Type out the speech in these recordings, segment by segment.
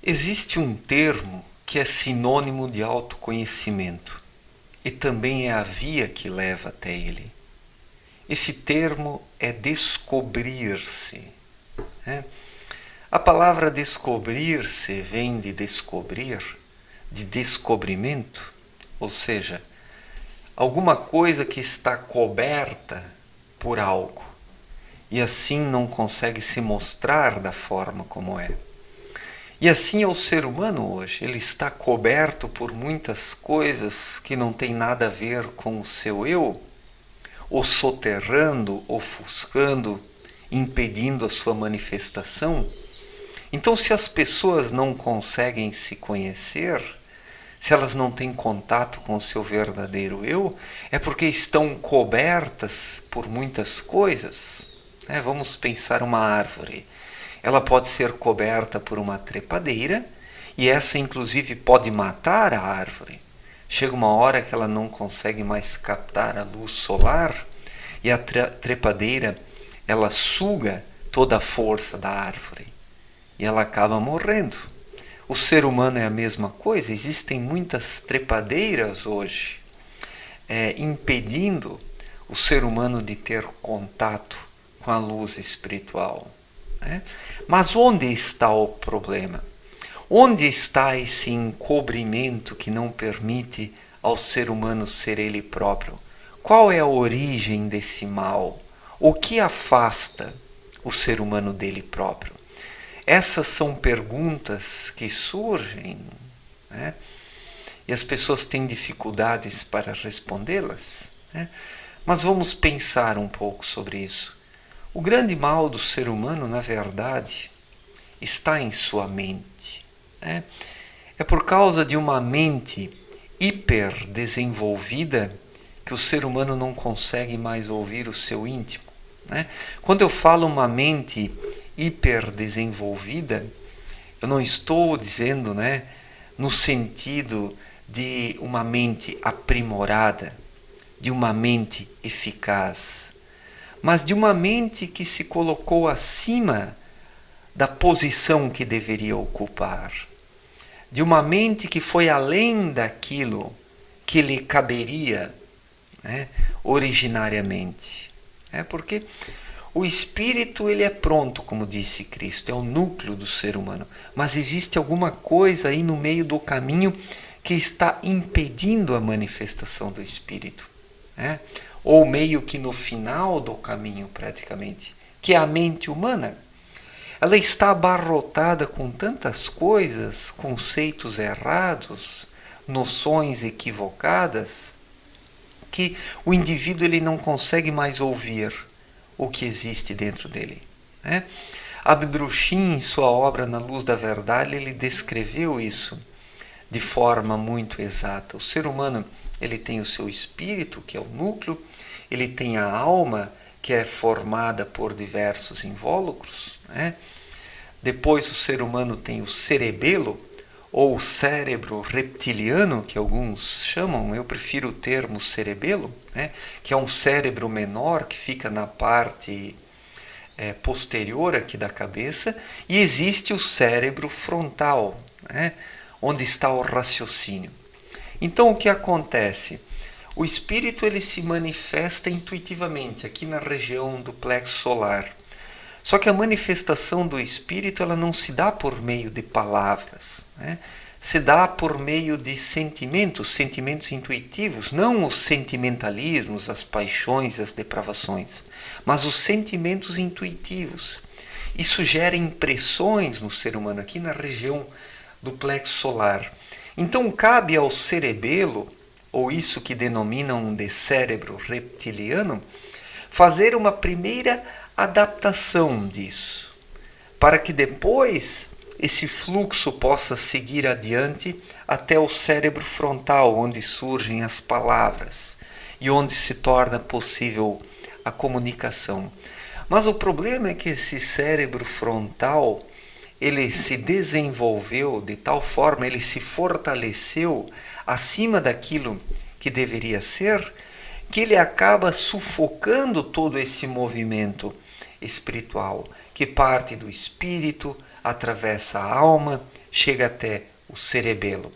Existe um termo que é sinônimo de autoconhecimento e também é a via que leva até ele. Esse termo é descobrir-se, né? A palavra descobrir-se vem de descobrir, de descobrimento, ou seja, alguma coisa que está coberta por algo e assim não consegue se mostrar da forma como é. E assim é o ser humano hoje. Ele está coberto por muitas coisas que não tem nada a ver com o seu eu, ou soterrando, ofuscando, impedindo a sua manifestação. Então, se as pessoas não conseguem se conhecer, se elas não têm contato com o seu verdadeiro eu, é porque estão cobertas por muitas coisas. Vamos pensar uma árvore. Ela pode ser coberta por uma trepadeira e essa inclusive pode matar a árvore. Chega uma hora que ela não consegue mais captar a luz solar e a trepadeira ela suga toda a força da árvore e ela acaba morrendo. O ser humano é a mesma coisa, existem muitas trepadeiras hoje impedindo o ser humano de ter contato com a luz espiritual. Mas onde está o problema? Onde está esse encobrimento que não permite ao ser humano ser ele próprio? Qual é a origem desse mal? O que afasta o ser humano dele próprio? Essas são perguntas que surgem, e as pessoas têm dificuldades para respondê-las. Mas vamos pensar um pouco sobre isso. O grande mal do ser humano, na verdade, está em sua mente. É por causa de uma mente hiperdesenvolvida que o ser humano não consegue mais ouvir o seu íntimo. Quando eu falo uma mente hiperdesenvolvida, eu não estou dizendo no sentido de uma mente aprimorada, de uma mente eficaz, mas de uma mente que se colocou acima da posição que deveria ocupar, de uma mente que foi além daquilo que lhe caberia originariamente. Porque o espírito ele é pronto, como disse Cristo, é o núcleo do ser humano, mas existe alguma coisa aí no meio do caminho que está impedindo a manifestação do espírito. Ou meio que no final do caminho praticamente, que é a mente humana. Ela está abarrotada com tantas coisas, conceitos errados, noções equivocadas, que o indivíduo ele não consegue mais ouvir o que existe dentro dele. Abdrushim, em sua obra Na Luz da Verdade, ele descreveu isso de forma muito exata. O ser humano ele tem o seu espírito, que é o núcleo, ele tem a alma, que é formada por diversos invólucros. Depois o ser humano tem o cerebelo, ou o cérebro reptiliano, que alguns chamam, eu prefiro o termo cerebelo, que é um cérebro menor que fica na parte posterior aqui da cabeça, e existe o cérebro frontal, onde está o raciocínio. Então o que acontece? O espírito ele se manifesta intuitivamente aqui na região do plexo solar. Só que a manifestação do espírito ela não se dá por meio de palavras, se dá por meio de sentimentos intuitivos, não os sentimentalismos, as paixões, as depravações, mas os sentimentos intuitivos. Isso gera impressões no ser humano aqui na região do plexo solar. Então cabe ao cerebelo, ou isso que denominam de cérebro reptiliano, fazer uma primeira adaptação disso, para que depois esse fluxo possa seguir adiante até o cérebro frontal, onde surgem as palavras e onde se torna possível a comunicação. Mas o problema é que esse cérebro frontal ele se desenvolveu de tal forma, ele se fortaleceu acima daquilo que deveria ser, que ele acaba sufocando todo esse movimento. espiritual, que parte do espírito, atravessa a alma, chega até o cerebelo.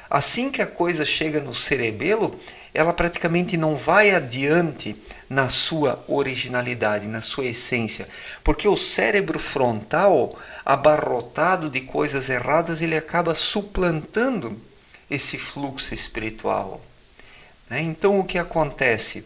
Assim que a coisa chega no cerebelo, ela praticamente não vai adiante na sua originalidade, na sua essência, porque o cérebro frontal, abarrotado de coisas erradas, ele acaba suplantando esse fluxo espiritual. Então o que acontece?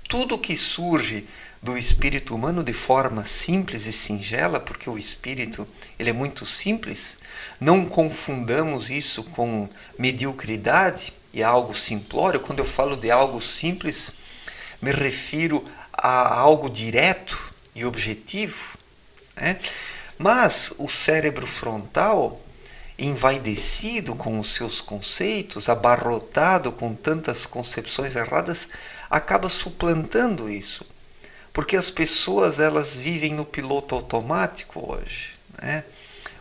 Tudo que surge do espírito humano de forma simples e singela, porque o espírito ele é muito simples, não confundamos isso com mediocridade e algo simplório. Quando eu falo de algo simples, me refiro a algo direto e objetivo. Mas o cérebro frontal, envaidecido com os seus conceitos, abarrotado com tantas concepções erradas, acaba suplantando isso. Porque as pessoas elas vivem no piloto automático hoje.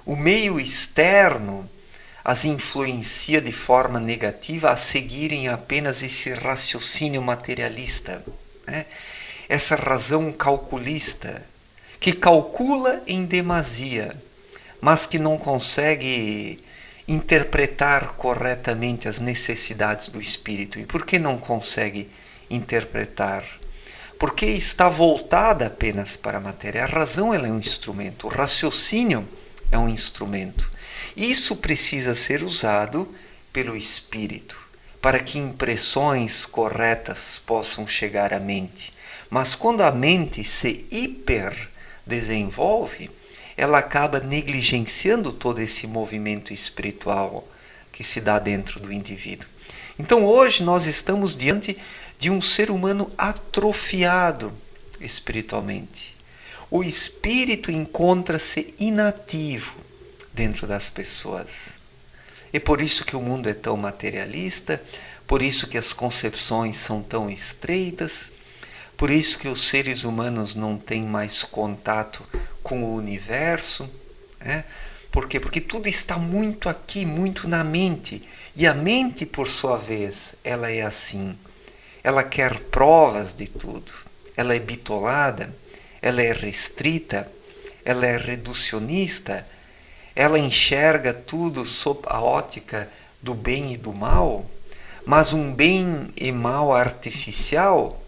O meio externo as influencia de forma negativa a seguirem apenas esse raciocínio materialista, essa razão calculista, que calcula em demasia, mas que não consegue interpretar corretamente as necessidades do espírito. E por que não consegue interpretar? Porque está voltada apenas para a matéria. A razão ela é um instrumento, o raciocínio é um instrumento. Isso precisa ser usado pelo espírito, para que impressões corretas possam chegar à mente. Mas quando a mente se hiperdesenvolve, ela acaba negligenciando todo esse movimento espiritual que se dá dentro do indivíduo. Então hoje nós estamos diante de um ser humano atrofiado espiritualmente. O espírito encontra-se inativo dentro das pessoas. É por isso que o mundo é tão materialista, por isso que as concepções são tão estreitas, por isso que os seres humanos não têm mais contato com o universo. Por quê? Porque tudo está muito aqui, muito na mente. E a mente, por sua vez, ela é assim. Ela quer provas de tudo. Ela é bitolada, ela é restrita, ela é reducionista, ela enxerga tudo sob a ótica do bem e do mal, mas um bem e mal artificial,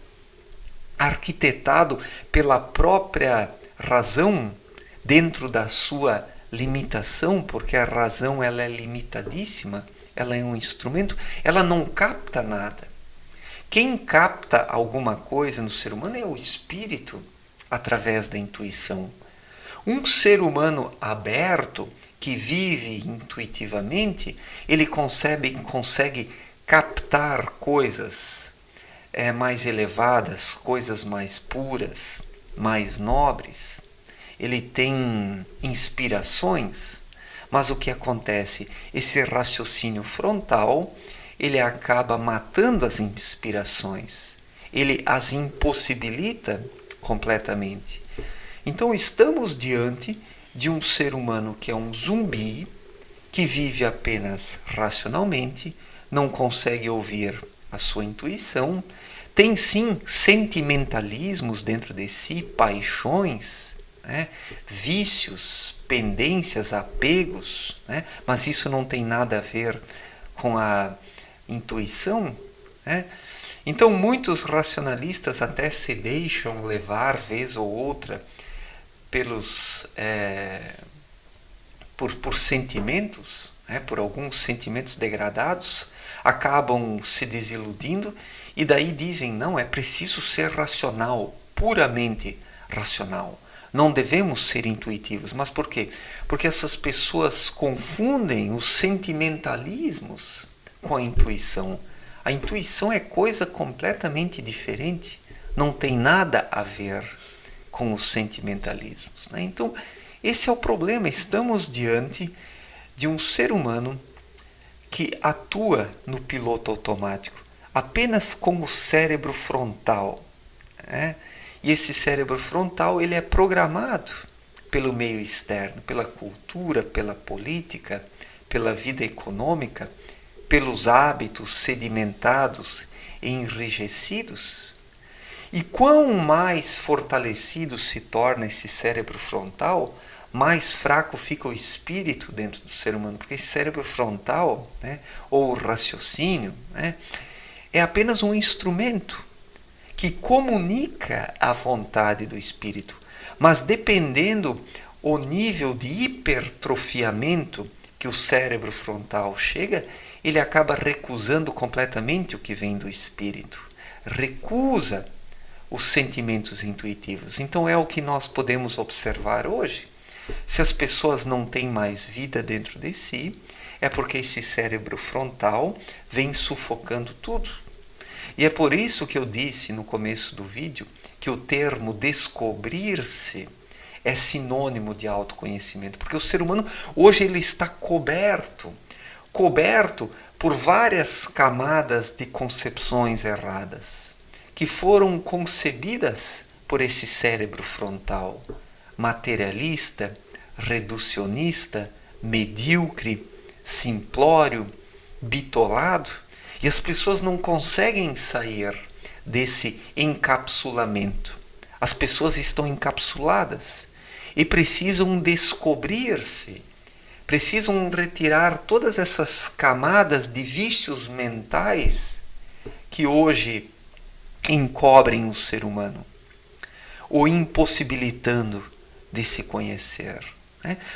arquitetado pela própria razão, dentro da sua limitação, porque a razão ela é limitadíssima, ela é um instrumento, ela não capta nada. Quem capta alguma coisa no ser humano é o espírito, através da intuição. Um ser humano aberto, que vive intuitivamente, ele consegue captar coisas mais elevadas, coisas mais puras, mais nobres. Ele tem inspirações, mas o que acontece? Esse raciocínio frontal, ele acaba matando as inspirações, ele as impossibilita completamente. Então estamos diante de um ser humano que é um zumbi, que vive apenas racionalmente, não consegue ouvir a sua intuição, tem sim sentimentalismos dentro de si, paixões, vícios, pendências, apegos, mas isso não tem nada a ver com a intuição. Então muitos racionalistas até se deixam levar vez ou outra por sentimentos, por alguns sentimentos degradados, acabam se desiludindo e daí dizem, não, é preciso ser racional, puramente racional. Não devemos ser intuitivos. Mas por quê? Porque essas pessoas confundem os sentimentalismos com a intuição. A intuição é coisa completamente diferente, não tem nada a ver com os sentimentalismos. Então, esse é o problema. Estamos diante de um ser humano que atua no piloto automático, apenas com o cérebro frontal. E esse cérebro frontal ele é programado pelo meio externo, pela cultura, pela política, pela vida econômica, pelos hábitos sedimentados e enrijecidos. E quão mais fortalecido se torna esse cérebro frontal, mais fraco fica o espírito dentro do ser humano, porque esse cérebro frontal, né, ou o raciocínio, né, é apenas um instrumento que comunica a vontade do espírito, mas dependendo o nível de hipertrofiamento que o cérebro frontal chega, ele acaba recusando completamente o que vem do espírito, recusa os sentimentos intuitivos. Então é o que nós podemos observar hoje. Se as pessoas não têm mais vida dentro de si, é porque esse cérebro frontal vem sufocando tudo. E é por isso que eu disse no começo do vídeo que o termo descobrir-se é sinônimo de autoconhecimento, porque o ser humano hoje ele está coberto por várias camadas de concepções erradas, que foram concebidas por esse cérebro frontal, materialista, reducionista, medíocre, simplório, bitolado, e as pessoas não conseguem sair desse encapsulamento. As pessoas estão encapsuladas e precisam descobrir-se, precisam retirar todas essas camadas de vícios mentais que hoje encobrem o ser humano, o impossibilitando de se conhecer.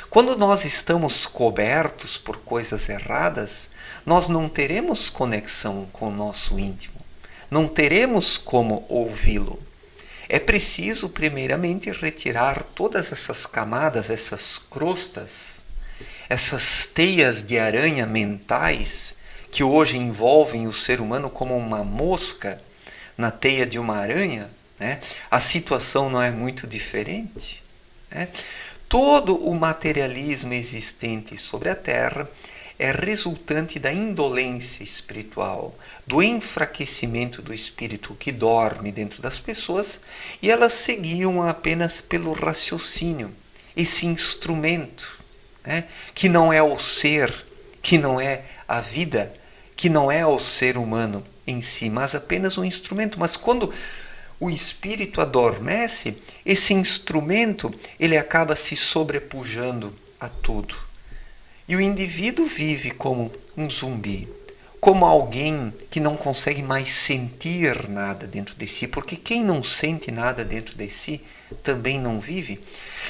Quando nós estamos cobertos por coisas erradas, nós não teremos conexão com o nosso íntimo, não teremos como ouvi-lo. É preciso, primeiramente, retirar todas essas camadas, essas crostas, essas teias de aranha mentais que hoje envolvem o ser humano como uma mosca na teia de uma aranha. A situação não é muito diferente. Todo o materialismo existente sobre a Terra é resultante da indolência espiritual, do enfraquecimento do espírito que dorme dentro das pessoas, e elas seguiam apenas pelo raciocínio, esse instrumento, que não é o ser, que não é a vida, que não é o ser humano em si, mas apenas um instrumento. Mas quando o espírito adormece, esse instrumento ele acaba se sobrepujando a tudo. E o indivíduo vive como um zumbi, como alguém que não consegue mais sentir nada dentro de si, porque quem não sente nada dentro de si também não vive.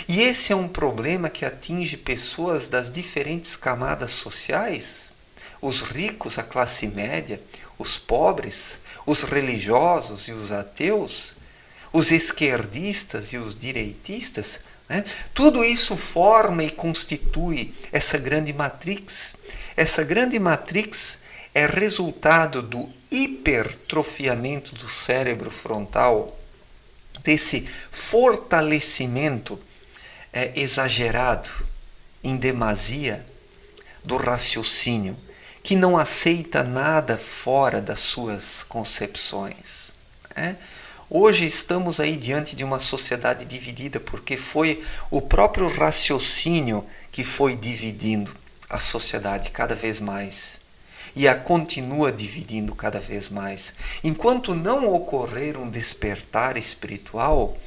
E esse é um problema que atinge pessoas das diferentes camadas sociais, os ricos, a classe média, os pobres, os religiosos e os ateus, os esquerdistas e os direitistas. Tudo isso forma e constitui essa grande matrix. Essa grande matrix é resultado do hipertrofiamento do cérebro frontal, desse fortalecimento exagerado, em demasia, do raciocínio, que não aceita nada fora das suas concepções. Hoje estamos aí diante de uma sociedade dividida, porque foi o próprio raciocínio que foi dividindo a sociedade cada vez mais. E a continua dividindo cada vez mais. Enquanto não ocorrer um despertar espiritual,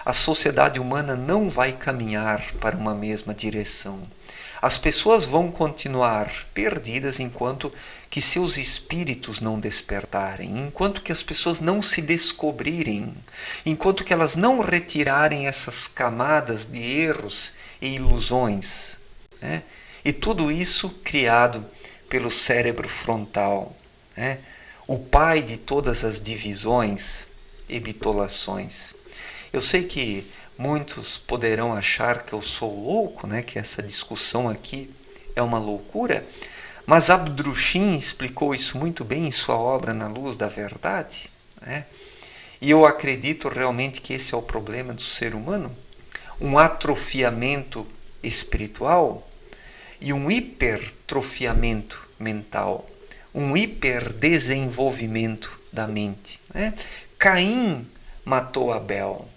a sociedade humana não vai caminhar para uma mesma direção. As pessoas vão continuar perdidas enquanto que seus espíritos não despertarem, enquanto que as pessoas não se descobrirem, enquanto que elas não retirarem essas camadas de erros e ilusões. E tudo isso criado pelo cérebro frontal, o pai de todas as divisões e bitolações. Eu sei que muitos poderão achar que eu sou louco, que essa discussão aqui é uma loucura, mas Abdrushim explicou isso muito bem em sua obra Na Luz da Verdade. E eu acredito realmente que esse é o problema do ser humano, um atrofiamento espiritual e um hipertrofiamento mental, um hiperdesenvolvimento da mente. Caim matou Abel.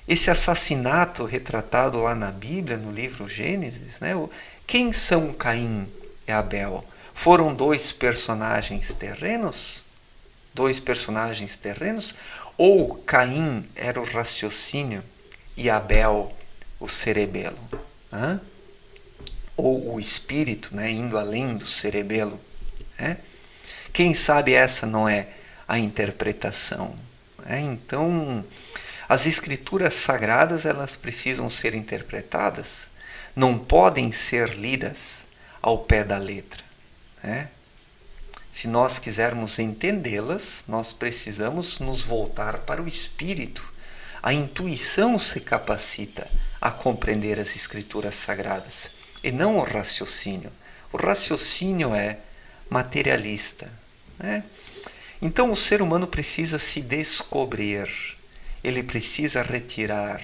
Esse assassinato retratado lá na Bíblia, no livro Gênesis, quem são Caim e Abel? Foram dois personagens terrenos? Ou Caim era o raciocínio e Abel o cerebelo. Hã? Ou o espírito, né, indo além do cerebelo. Né? Quem sabe essa não é a interpretação. Né? Então, as escrituras sagradas, elas precisam ser interpretadas, não podem ser lidas ao pé da letra. Né? Se nós quisermos entendê-las, nós precisamos nos voltar para o espírito. A intuição se capacita a compreender as escrituras sagradas e não o raciocínio. O raciocínio é materialista. Né? Então o ser humano precisa se descobrir, ele precisa retirar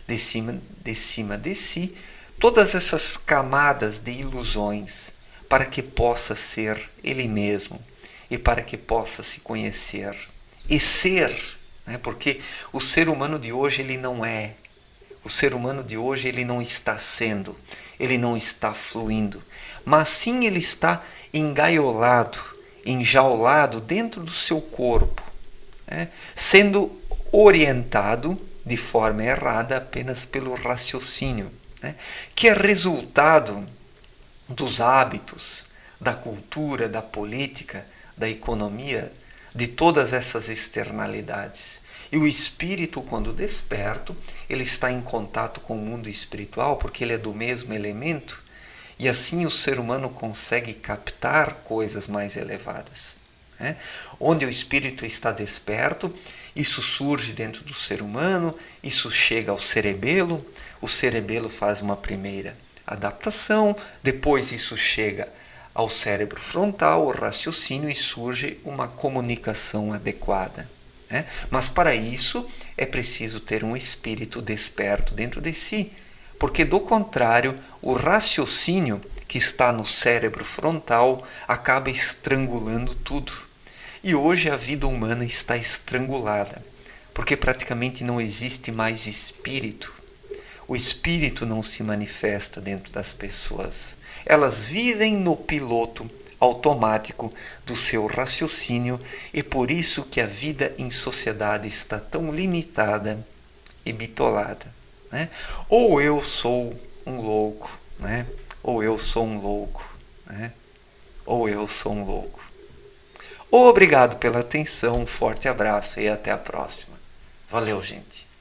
de cima de si todas essas camadas de ilusões para que possa ser ele mesmo e para que possa se conhecer e ser, né? Porque o ser humano de hoje ele não é. O ser humano de hoje ele não está sendo, ele não está fluindo, mas sim ele está engaiolado, enjaulado dentro do seu corpo, né? Sendo orientado de forma errada apenas pelo raciocínio, né? Que é resultado dos hábitos, da cultura, da política, da economia, de todas essas externalidades. E o espírito, quando desperto, ele está em contato com o mundo espiritual, porque ele é do mesmo elemento, e assim o ser humano consegue captar coisas mais elevadas. Né? Onde o espírito está desperto, isso surge dentro do ser humano, isso chega ao cerebelo, o cerebelo faz uma primeira adaptação, depois isso chega ao cérebro frontal, o raciocínio, e surge uma comunicação adequada. Né? Mas para isso é preciso ter um espírito desperto dentro de si, porque do contrário, o raciocínio que está no cérebro frontal acaba estrangulando tudo. E hoje a vida humana está estrangulada, porque praticamente não existe mais espírito. O espírito não se manifesta dentro das pessoas. Elas vivem no piloto automático do seu raciocínio e por isso que a vida em sociedade está tão limitada e bitolada. Né? Ou eu sou um louco, né? Ou eu sou um louco, né? Ou eu sou um louco. Obrigado pela atenção, um forte abraço e até a próxima. Valeu, gente.